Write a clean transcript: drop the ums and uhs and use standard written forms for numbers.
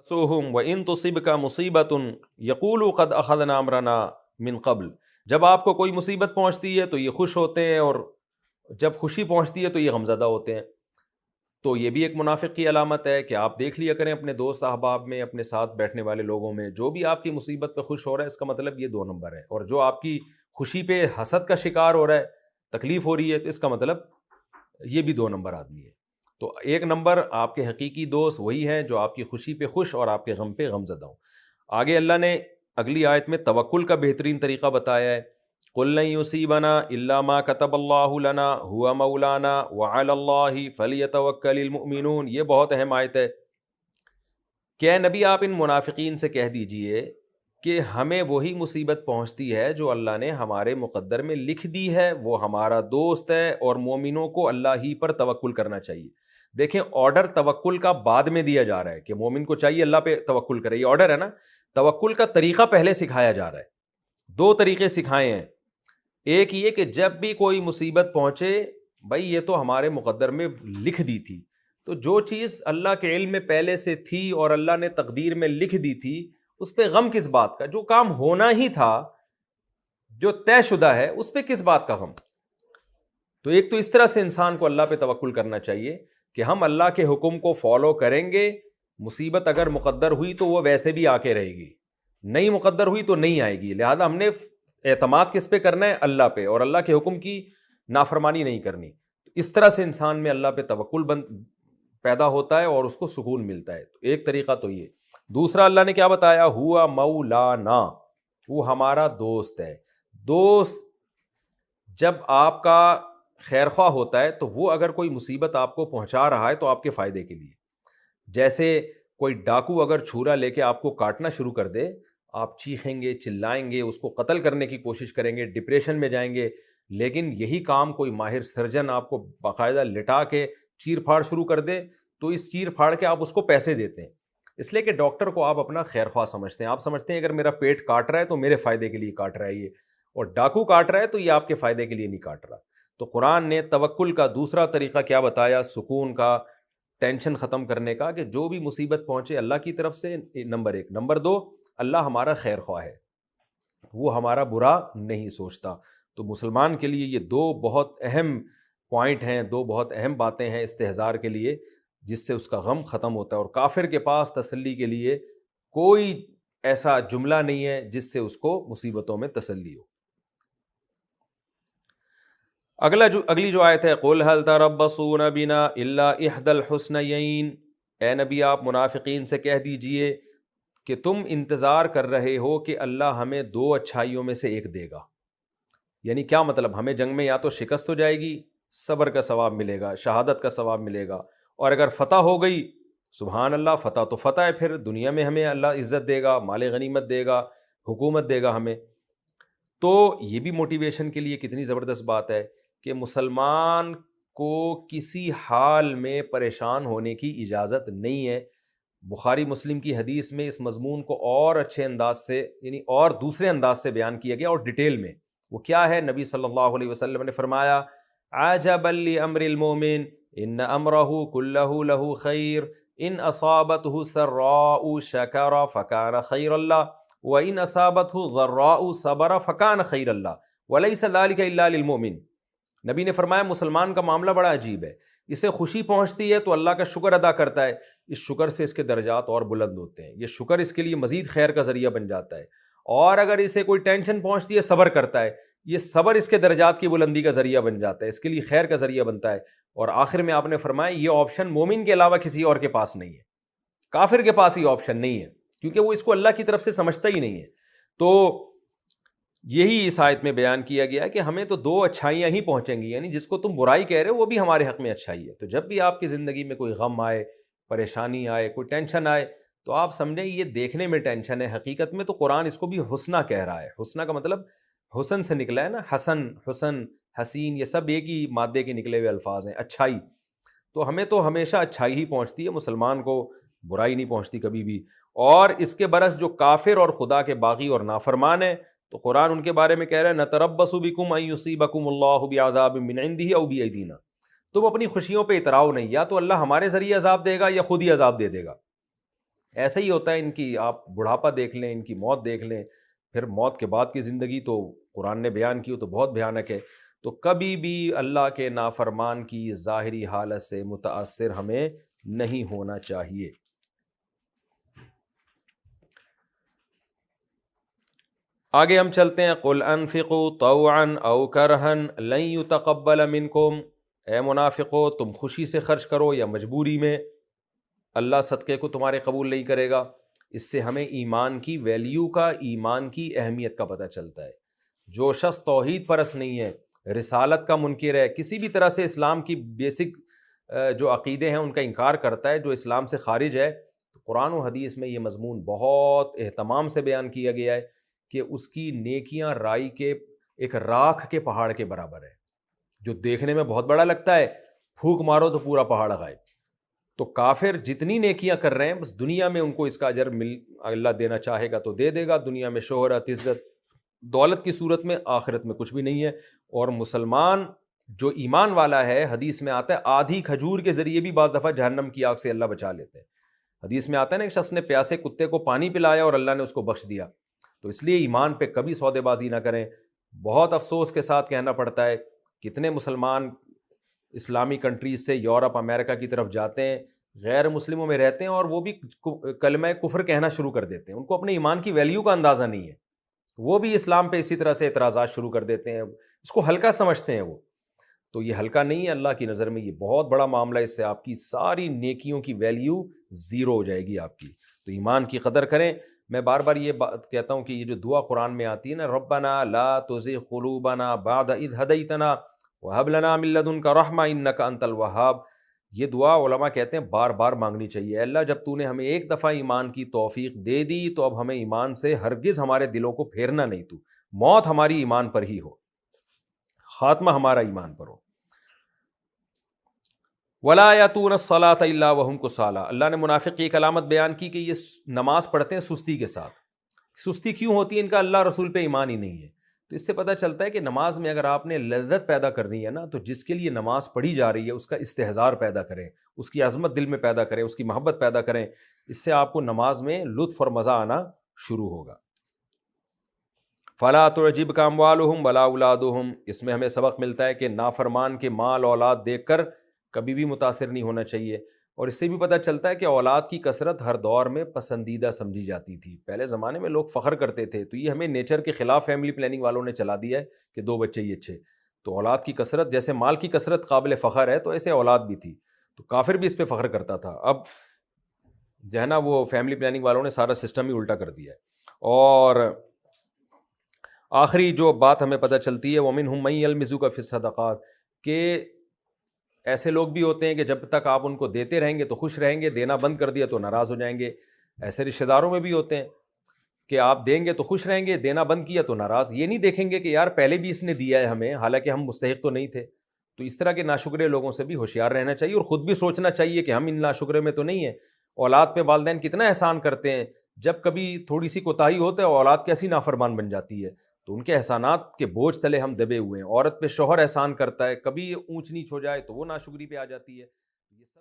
تَسُؤْهُمْ وَإِن تُصِبْكَ مُصِيبَةٌ يَقُولُوا قَدْ أَخَذْنَا أَمْرَنَا مِن قَبْلُ، جب آپ کو کوئی مصیبت پہنچتی ہے تو یہ خوش ہوتے ہیں، اور جب خوشی پہنچتی ہے تو یہ غمزدہ ہوتے ہیں۔ تو یہ بھی ایک منافق کی علامت ہے کہ آپ دیکھ لیا کریں اپنے دوست احباب میں، اپنے ساتھ بیٹھنے والے لوگوں میں، جو بھی آپ کی مصیبت پہ خوش ہو رہا ہے اس کا مطلب یہ 2 نمبر ہے، اور جو آپ کی خوشی پہ حسد کا شکار ہو رہا ہے، تکلیف ہو رہی ہے، تو اس کا مطلب یہ بھی 2 نمبر آدمی ہے۔ تو 1 نمبر آپ کے حقیقی دوست وہی ہیں جو آپ کی خوشی پہ خوش اور آپ کے غم پہ غمزدہ ہوں۔ آگے اللہ نے اگلی آیت میں توکل کا بہترین طریقہ بتایا ہے، قُل لَن يُصِيبَنَا إِلَّا مَا كَتَبَ اللَّهُ لَنَا هُوَ مَوْلَانَا وَعَلَى اللَّهِ فَلْيَتَوَكَّلِ الْمُؤْمِنُونَ۔ یہ بہت اہم آیت ہے کہ اے نبی آپ ان منافقین سے کہہ دیجئے کہ ہمیں وہی مصیبت پہنچتی ہے جو اللہ نے ہمارے مقدر میں لکھ دی ہے، وہ ہمارا دوست ہے، اور مومنوں کو اللہ ہی پر توکل کرنا چاہیے۔ دیکھیں آرڈر توکل کا بعد میں دیا جا رہا ہے کہ مومن کو چاہیے اللہ پہ توکل کرے، یہ آرڈر ہے نا۔ توکل کا طریقہ پہلے سکھایا جا رہا ہے، 2 طریقے سکھائے ہیں۔ ایک یہ کہ جب بھی کوئی مصیبت پہنچے، بھائی یہ تو ہمارے مقدر میں لکھ دی تھی، تو جو چیز اللہ کے علم میں پہلے سے تھی اور اللہ نے تقدیر میں لکھ دی تھی، اس پہ غم کس بات کا؟ جو کام ہونا ہی تھا، جو طے شدہ ہے، اس پہ کس بات کا غم؟ تو ایک تو اس طرح سے انسان کو اللہ پہ توکل کرنا چاہیے کہ ہم اللہ کے حکم کو فالو کریں گے، مصیبت اگر مقدر ہوئی تو وہ ویسے بھی آ کے رہے گی، نہیں مقدر ہوئی تو نہیں آئے گی، لہذا ہم نے اعتماد کس پہ کرنا ہے؟ اللہ پہ، اور اللہ کے حکم کی نافرمانی نہیں کرنی۔ اس طرح سے انسان میں اللہ پہ توکل پیدا ہوتا ہے اور اس کو سکون ملتا ہے۔ تو ایک طریقہ تو یہ۔ دوسرا اللہ نے کیا بتایا؟ ہوا مولانا، وہ ہمارا دوست ہے۔ دوست جب آپ کا خیر خواہ ہوتا ہے تو وہ اگر کوئی مصیبت آپ کو پہنچا رہا ہے تو آپ کے فائدے کے لیے، جیسے کوئی ڈاکو اگر چھرا لے کے آپ کو کاٹنا شروع کر دے، آپ چیخیں گے، چلائیں گے، اس کو قتل کرنے کی کوشش کریں گے، ڈپریشن میں جائیں گے، لیکن یہی کام کوئی ماہر سرجن آپ کو باقاعدہ لٹا کے چیر پھاڑ شروع کر دے تو اس چیر پھاڑ کے آپ اس کو پیسے دیتے ہیں، اس لیے کہ ڈاکٹر کو آپ اپنا خیر خواہ سمجھتے ہیں، آپ سمجھتے ہیں اگر میرا پیٹ کاٹ رہا ہے تو میرے فائدے کے لیے کاٹ رہا ہے یہ، اور ڈاکو کاٹ رہا ہے تو یہ آپ کے فائدے کے لیے نہیں کاٹ رہا۔ تو قرآن نے توکل کا دوسرا طریقہ کیا بتایا؟ سکون کا، ٹینشن ختم کرنے کا، کہ جو بھی مصیبت پہنچے اللہ کی طرف سے، نمبر 1۔ نمبر 2، اللہ ہمارا خیر خواہ ہے، وہ ہمارا برا نہیں سوچتا۔ تو مسلمان کے لیے یہ 2 بہت اہم پوائنٹ ہیں، 2 بہت اہم باتیں ہیں استحضار کے لیے، جس سے اس کا غم ختم ہوتا ہے، اور کافر کے پاس تسلی کے لیے کوئی ایسا جملہ نہیں ہے جس سے اس کو مصیبتوں میں تسلی ہو۔ اگلی جو آیت ہے، قُلْ هَلْ تَرَبَّصُونَ بِنَا إِلَّا إِحْدَى الْحُسْنَيَيْنِ، اے نبی آپ منافقین سے کہہ دیجئے کہ تم انتظار کر رہے ہو کہ اللہ ہمیں 2 اچھائیوں میں سے ایک دے گا۔ یعنی کیا مطلب؟ ہمیں جنگ میں یا تو شکست ہو جائے گی، صبر کا ثواب ملے گا، شہادت کا ثواب ملے گا، اور اگر فتح ہو گئی، سبحان اللہ، فتح تو فتح ہے، پھر دنیا میں ہمیں اللہ عزت دے گا، مال غنیمت دے گا، حکومت دے گا ہمیں۔ تو یہ بھی موٹیویشن کے لیے کتنی زبردست بات ہے کہ مسلمان کو کسی حال میں پریشان ہونے کی اجازت نہیں ہے۔ بخاری مسلم کی حدیث میں اس مضمون کو اور اچھے انداز سے، یعنی اور دوسرے انداز سے بیان کیا گیا اور ڈیٹیل میں۔ وہ کیا ہے؟ نبی صلی اللہ علیہ وسلم نے فرمایا، عجبا لامر المومن ان امرہ کلہ لہ خیر ان اصابتہ سراء شکر فکان خیر اللہ وان اصابتہ ضراء صبر فکان خیر اللہ ولیس ذلک الا للمؤمن۔ نبی نے فرمایا مسلمان کا معاملہ بڑا عجیب ہے، اسے خوشی پہنچتی ہے تو اللہ کا شکر ادا کرتا ہے، اس شکر سے اس کے درجات اور بلند ہوتے ہیں، یہ شکر اس کے لیے مزید خیر کا ذریعہ بن جاتا ہے، اور اگر اسے کوئی ٹینشن پہنچتی ہے صبر کرتا ہے، یہ صبر اس کے درجات کی بلندی کا ذریعہ بن جاتا ہے، اس کے لیے خیر کا ذریعہ بنتا ہے۔ اور آخر میں آپ نے فرمایا یہ آپشن مومن کے علاوہ کسی اور کے پاس نہیں ہے، کافر کے پاس یہ آپشن نہیں ہے، کیونکہ وہ اس کو اللہ کی طرف سے سمجھتا ہی نہیں ہے۔ تو یہی اس آیت میں بیان کیا گیا کہ ہمیں تو 2 اچھائیاں ہی پہنچیں گی، یعنی جس کو تم برائی کہہ رہے ہو وہ بھی ہمارے حق میں اچھائی ہے۔ تو جب بھی آپ کی زندگی میں کوئی غم آئے، پریشانی آئے، کوئی ٹینشن آئے، تو آپ سمجھیں یہ دیکھنے میں ٹینشن ہے، حقیقت میں تو قرآن اس کو بھی حسنہ کہہ رہا ہے۔ حسنہ کا مطلب حسن سے نکلا ہے نا، حسن، حسن، حسین، یہ سب ایک ہی مادے کے نکلے ہوئے الفاظ ہیں، اچھائی۔ تو ہمیں تو ہمیشہ اچھائی ہی پہنچتی ہے، مسلمان کو برائی نہیں پہنچتی کبھی بھی۔ اور اس کے برعکس جو کافر اور خدا کے باغی اور نافرمان ہیں، تو قرآن ان کے بارے میں کہہ رہا ہے نتربص بکم ان یصیبکم اللہ بعذاب من عنده او بایدینا، تم اپنی خوشیوں پہ اتراؤ نہیں، یا تو اللہ ہمارے ذریعے عذاب دے گا یا خود ہی عذاب دے دے گا۔ ایسا ہی ہوتا ہے ان کی، آپ بڑھاپا دیکھ لیں، ان کی موت دیکھ لیں، پھر موت کے بعد کی زندگی تو قرآن نے بیان کی، تو بہت بھیانک ہے۔ تو کبھی بھی اللہ کے نافرمان کی ظاہری حالت سے متاثر ہمیں نہیں ہونا چاہیے۔ آگے ہم چلتے ہیں، قل انفقوا طوعا او کرہا لن يتقبل منکم، اے منافقو تم خوشی سے خرچ کرو یا مجبوری میں، اللہ صدقے کو تمہارے قبول نہیں کرے گا۔ اس سے ہمیں ایمان کی ویلیو کا، ایمان کی اہمیت کا پتہ چلتا ہے۔ جو شخص توحید پرست نہیں ہے، رسالت کا منکر ہے، کسی بھی طرح سے اسلام کی بیسک جو عقیدے ہیں ان کا انکار کرتا ہے، جو اسلام سے خارج ہے، تو قرآن و حدیث میں یہ مضمون بہت اہتمام سے بیان کیا گیا ہے کہ اس کی نیکیاں رائی کے ایک راکھ کے پہاڑ کے برابر ہے، جو دیکھنے میں بہت بڑا لگتا ہے، پھونک مارو تو پورا پہاڑ غائب۔ تو کافر جتنی نیکیاں کر رہے ہیں، بس دنیا میں ان کو اس کا اجر اللہ دینا چاہے گا تو دے دے گا، دنیا میں شہرت، عزت، دولت کی صورت میں، آخرت میں کچھ بھی نہیں ہے۔ اور مسلمان جو ایمان والا ہے، حدیث میں آتا ہے آدھی کھجور کے ذریعے بھی بعض دفعہ جہنم کی آگ سے اللہ بچا لیتے ہیں۔ حدیث میں آتا ہے نا، ایک شخص نے پیاسے کتے کو پانی پلایا اور اللہ نے اس کو بخش دیا۔ تو اس لیے ایمان پہ کبھی سودے بازی نہ کریں۔ بہت افسوس کے ساتھ کہنا پڑتا ہے، کتنے مسلمان اسلامی کنٹریز سے یورپ، امریکہ کی طرف جاتے ہیں، غیر مسلموں میں رہتے ہیں، اور وہ بھی کلمہ کفر کہنا شروع کر دیتے ہیں۔ ان کو اپنے ایمان کی ویلیو کا اندازہ نہیں ہے، وہ بھی اسلام پہ اسی طرح سے اعتراضات شروع کر دیتے ہیں، اس کو ہلکا سمجھتے ہیں وہ۔ تو یہ ہلکا نہیں ہے، اللہ کی نظر میں یہ بہت بڑا معاملہ ہے، اس سے آپ کی ساری نیکیوں کی ویلیو زیرو ہو جائے گی آپ کی۔ تو ایمان کی قدر کریں۔ میں بار بار یہ بات کہتا ہوں کہ یہ جو دعا قرآن میں آتی ہے نا، ربنا لا تزغ قلوبنا بعد اذ ہدیتنا وہب لنا من لدنک رحمہ انک انت الوہاب، یہ دعا علماء کہتے ہیں بار بار مانگنی چاہیے۔ اے اللہ، جب تو نے ہمیں ایک دفعہ ایمان کی توفیق دے دی تو اب ہمیں ایمان سے ہرگز ہمارے دلوں کو پھیرنا نہیں، تو موت ہماری ایمان پر ہی ہو، خاتمہ ہمارا ایمان پر ہو۔ وَلَا يَأْتُونَ الصَّلَاةَ إِلَّا وَهُمْ كُسَالَىٰ، اللہ نے منافق کی ایک علامت بیان کی کہ یہ نماز پڑھتے ہیں سستی کے ساتھ۔ سستی کیوں ہوتی ہے؟ ان کا اللہ رسول پہ ایمان ہی نہیں ہے۔ تو اس سے پتہ چلتا ہے کہ نماز میں اگر آپ نے لذت پیدا کرنی ہے نا، تو جس کے لیے نماز پڑھی جا رہی ہے اس کا استحضار پیدا کریں، اس کی عظمت دل میں پیدا کریں، اس کی محبت پیدا کریں، اس سے آپ کو نماز میں لطف اور مزہ آنا شروع ہوگا۔ فَلَا تُعْجِبْكَ أَمْوَالُهُمْ وَلَا أَوْلَادُهُمْ، اس میں ہمیں سبق ملتا ہے کہ نافرمان کے مال اولاد دیکھ کر کبھی بھی متاثر نہیں ہونا چاہیے۔ اور اس سے بھی پتہ چلتا ہے کہ اولاد کی کثرت ہر دور میں پسندیدہ سمجھی جاتی تھی۔ پہلے زمانے میں لوگ فخر کرتے تھے، تو یہ ہمیں نیچر کے خلاف فیملی پلاننگ والوں نے چلا دیا ہے کہ 2 بچے ہی اچھے۔ تو اولاد کی کثرت، جیسے مال کی کثرت قابل فخر ہے، تو ایسے اولاد بھی تھی۔ تو کافر بھی اس پہ فخر کرتا تھا۔ اب جو ہے نا، وہ فیملی پلاننگ والوں نے سارا سسٹم ہی الٹا کر دیا ہے۔ اور آخری جو بات ہمیں پتہ چلتی ہے، وَمِنْهُمْ مَن يَلْمِزُكَ فِي الصَّدَقَاتِ، کہ ایسے لوگ بھی ہوتے ہیں کہ جب تک آپ ان کو دیتے رہیں گے تو خوش رہیں گے، دینا بند کر دیا تو ناراض ہو جائیں گے۔ ایسے رشتہ داروں میں بھی ہوتے ہیں کہ آپ دیں گے تو خوش رہیں گے، دینا بند کیا تو ناراض۔ یہ نہیں دیکھیں گے کہ یار پہلے بھی اس نے دیا ہے ہمیں، حالانکہ ہم مستحق تو نہیں تھے۔ تو اس طرح کے ناشکرے لوگوں سے بھی ہوشیار رہنا چاہیے، اور خود بھی سوچنا چاہیے کہ ہم ان ناشکرے میں تو نہیں ہیں۔ اولاد پہ والدین کتنا احسان کرتے ہیں، جب کبھی تھوڑی سی کوتاہی ہوتا ہے اولاد کیسی نافرمان بن جاتی ہے، تو ان کے احسانات کے بوجھ تلے ہم دبے ہوئے ہیں۔ عورت پہ شوہر احسان کرتا ہے، کبھی اونچ نیچ ہو جائے تو وہ ناشکری پہ آ جاتی ہے۔ یہ سب